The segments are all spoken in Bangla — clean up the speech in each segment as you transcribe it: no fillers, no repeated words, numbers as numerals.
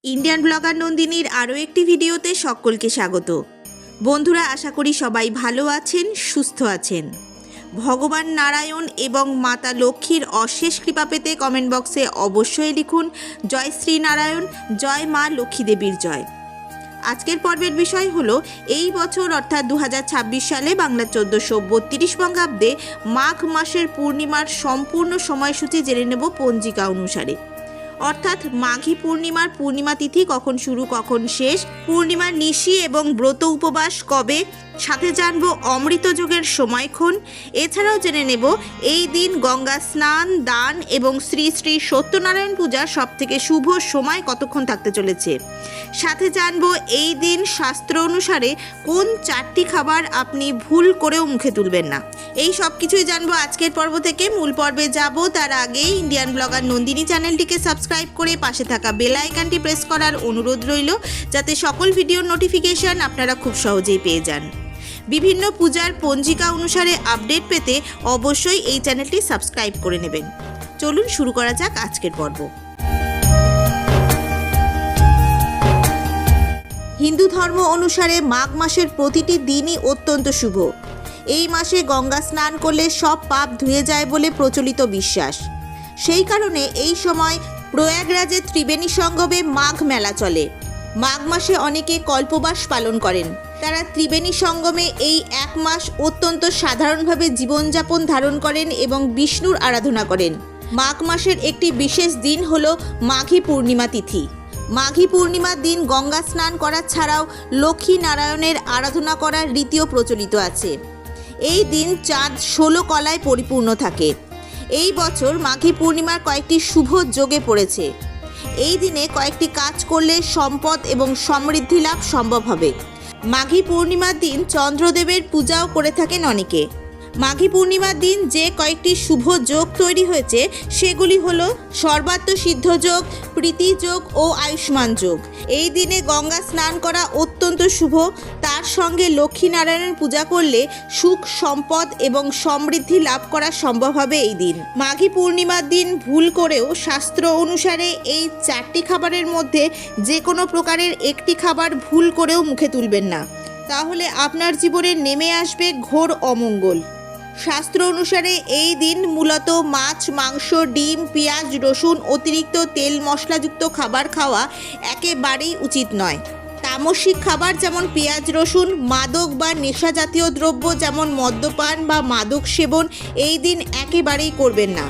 ইন্ডিয়ান ব্লগার নন্দিনীর আরও একটি ভিডিওতে সকলকে স্বাগত। বন্ধুরা, আশা করি সবাই ভালো আছেন, সুস্থ আছেন। ভগবান নারায়ণ এবং মাতা লক্ষ্মীর অশেষ কৃপা পেতে কমেন্ট বক্সে অবশ্যই লিখুন জয় শ্রী নারায়ণ, জয় মা লক্ষ্মী দেবীর জয়। আজকের পর্বের বিষয় হলো এই বছর অর্থাৎ 2026 সালে বাংলা 1432 বঙ্গাব্দে মাঘ মাসের পূর্ণিমার সম্পূর্ণ সময়সূচি জেনে নেব পঞ্জিকা অনুসারে। অর্থাৎ মাঘী পূর্ণিমার পূর্ণিমা তিথি কখন শুরু কখন শেষ, পূর্ণিমার নিশি এবং ব্রত উপবাস কবে, সাথে জানবো অমৃত যোগের সময়ক্ষণ। এছাড়াও জেনে নেব এই দিন গঙ্গা স্নান, দান এবং শ্রী শ্রী সত্যনারায়ণ পূজার সবথেকে শুভ সময় কতক্ষণ থাকতে চলেছে। সাথে জানবো এই দিন শাস্ত্র অনুসারে কোন 4টি খাবার আপনি ভুল করেও মুখে তুলবেন না। এই সব কিছুই জানবো আজকের পর্ব থেকে। মূল পর্বে যাব তার আগে ইন্ডিয়ান ব্লগার নন্দিনী চ্যানেলটিকে সাবস্ক্রাইব করে পাশে থাকা বেল আইকনটি প্রেস করার অনুরোধ রইল, যাতে সকল ভিডিওর নোটিফিকেশন আপনারা খুব সহজেই পেয়ে যান। বিভিন্ন পূজার পঞ্জিকা অনুসারে আপডেট পেতে অবশ্যই এই চ্যানেলটি সাবস্ক্রাইব করে নেবেন। চলুন শুরু করা যাক আজকের পর্ব। হিন্দু ধর্ম অনুসারে মাঘ মাসের প্রতিটি দিনই অত্যন্ত শুভ। এই মাসে গঙ্গা স্নান করলে সব পাপ ধুয়ে যায় বলে প্রচলিত বিশ্বাস। সেই কারণে এই সময় প্রয়াগরাজের ত্রিবেণী সঙ্গমে মাঘ মেলা চলে। মাঘ মাসে অনেকে কল্পবাস পালন করেন। তারা ত্রিবেণী সঙ্গমে এই এক মাস অত্যন্ত সাধারণভাবে জীবনযাপন ধারণ করেন এবং বিষ্ণুর আরাধনা করেন। মাঘ মাসের একটি বিশেষ দিন হল মাঘী পূর্ণিমা তিথি। মাঘী পূর্ণিমার দিন গঙ্গা স্নান করা ছাড়াও লক্ষ্মী নারায়ণের আরাধনা করার রীতিও প্রচলিত আছে। এই দিন চাঁদ 16 কলায় পরিপূর্ণ থাকে। এই বছর মাঘী পূর্ণিমার কয়েকটি শুভ যোগে পড়েছে। এই দিনে কয়েকটি কাজ করলে সম্পদ এবং সমৃদ্ধি লাভ সম্ভব হবে। মাঘী পূর্ণিমার দিন চন্দ্রদেবের পূজাও করে থাকেন অনেকে। মাঘী পূর্ণিমার দিন যে কয়েকটি শুভ যোগ তৈরি হয়েছে সেগুলি হলো সর্বাত্ম সিদ্ধ যোগ, প্রীতি যোগ ও আয়ুষ্মান যোগ। এই দিনে গঙ্গা স্নান করা অত্যন্ত শুভ। তার সঙ্গে লক্ষ্মী নারায়ণের পূজা করলে সুখ, সম্পদ এবং সমৃদ্ধি লাভ করা সম্ভব হবে এই দিন। মাঘী পূর্ণিমার দিন ভুল করেও শাস্ত্র অনুসারে এই 4টি খাবারের মধ্যে যে কোনো প্রকারের একটি খাবার ভুল করেও মুখে তুলবেন না, তাহলে আপনার জীবনে নেমে আসবে ঘোর অমঙ্গল। শাস্ত্র অনুসারে এই দিন মূলত মাছ, মাংস, ডিম, পেঁয়াজ, রসুন, অতিরিক্ত তেল মশলাযুক্ত খাবার খাওয়া একেবারেই উচিত নয়। তামসিক খাবার যেমন পেঁয়াজ, রসুন, মাদক বা নেশা জাতীয় দ্রব্য যেমন মদ্যপান বা মাদক সেবন এই দিন একেবারেই করবেন না।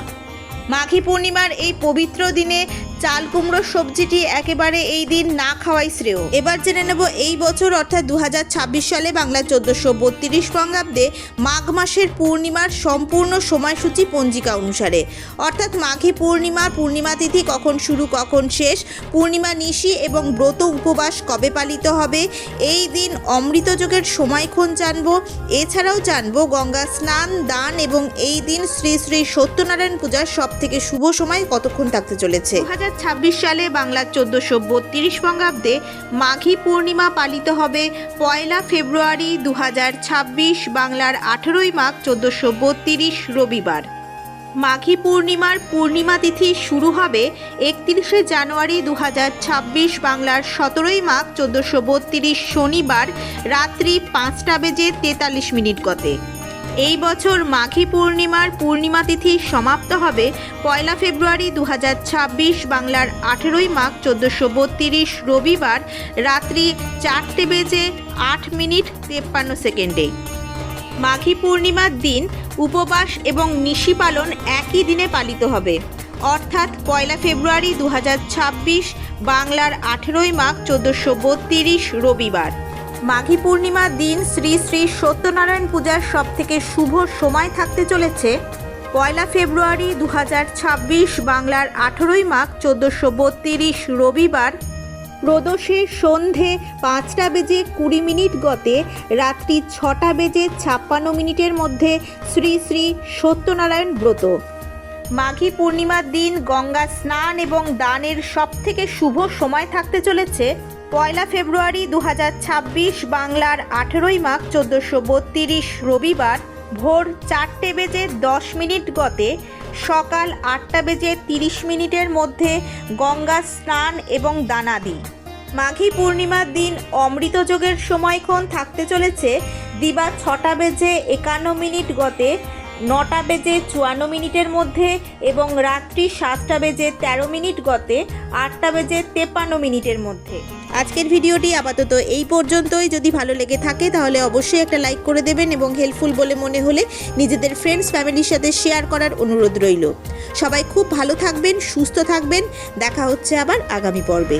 মাঘী পূর্ণিমার এই পবিত্র দিনে চাল কুমড়োর সবজিটি একেবারে এই দিন না খাওয়াই শ্রেয়। এবার জেনে নেব এই বছর অর্থাৎ 2026 সালে বাংলা 1432 বঙ্গাব্দে মাঘ মাসের পূর্ণিমার সম্পূর্ণ সময়সূচি পঞ্জিকা অনুসারে। অর্থাৎ মাঘী পূর্ণিমা তিথি কখন শুরু কখন শেষ, পূর্ণিমা নিশি এবং ব্রত উপবাস কবে পালিত হবে, এই দিন অমৃত যোগের সময়ক্ষণ জানব। এছাড়াও জানব গঙ্গা স্নান, দান এবং এই দিন শ্রী শ্রী সত্যনারায়ণ পূজার সবথেকে শুভ সময় কতক্ষণ থাকতে চলেছে। 2026 সালে বাংলা 1432 বঙ্গাব্দে মাঘী পূর্ণিমা পালিত হবে 1 ফেব্রুয়ারি 2026, বাংলার 18ই মাঘ 1432 রবিবার। মাঘী পূর্ণিমার পূর্ণিমা তিথি শুরু হবে 31 জানুয়ারি 2026, বাংলার 17ই মাঘ 1432 শনিবার রাত্রি 5:43 গতে। এই বছর মাঘী পূর্ণিমার পূর্ণিমা তিথি সমাপ্ত হবে 1 ফেব্রুয়ারি 2026, বাংলার 18ই মাঘ 1432 রবিবার রাত্রি 4:08 মাঘী পূর্ণিমার দিন উপবাস এবং নিশি পালন একই দিনে পালিত হবে, অর্থাৎ 1 ফেব্রুয়ারি 2026, বাংলার 18ই মাঘ 1432 রবিবার। মাঘী পূর্ণিমার দিন শ্রী শ্রী সত্যনারায়ণ পূজার সবথেকে শুভ সময় থাকতে চলেছে 1 ফেব্রুয়ারি 2026, বাংলার 18ই মাঘ 1432 রবিবার প্রদোষে সন্ধে 5:20 গতে রাত্রি 6:56 মধ্যে শ্রী শ্রী সত্যনারায়ণ ব্রত। মাঘী পূর্ণিমার দিন গঙ্গা স্নান এবং দানের সবথেকে শুভ সময় থাকতে চলেছে 1 ফেব্রুয়ারি 2026, বাংলার 18ই মাঘ 1432 রবিবার ভোর 4:10 গতে সকাল 8:30 মধ্যে গঙ্গা স্নান এবং দানাদি। মাঘী পূর্ণিমার দিন অমৃতযোগের সময়ক্ষণ থাকতে চলেছে দিবা 6:51 গতে 9:54 মধ্যে এবং রাত্রি 7:13 গতে 8:53 মধ্যে। আজকের ভিডিওটি আপাতত এই পর্যন্তই। যদি ভালো লেগে থাকে তাহলে অবশ্যই একটা লাইক করে দেবেন এবং হেল্পফুল বলে মনে হলে নিজেদের ফ্রেন্ডস ফ্যামিলির সাথে শেয়ার করার অনুরোধ রইল। সবাই খুব ভালো থাকবেন, সুস্থ থাকবেন। দেখা হচ্ছে আবার আগামী পর্বে।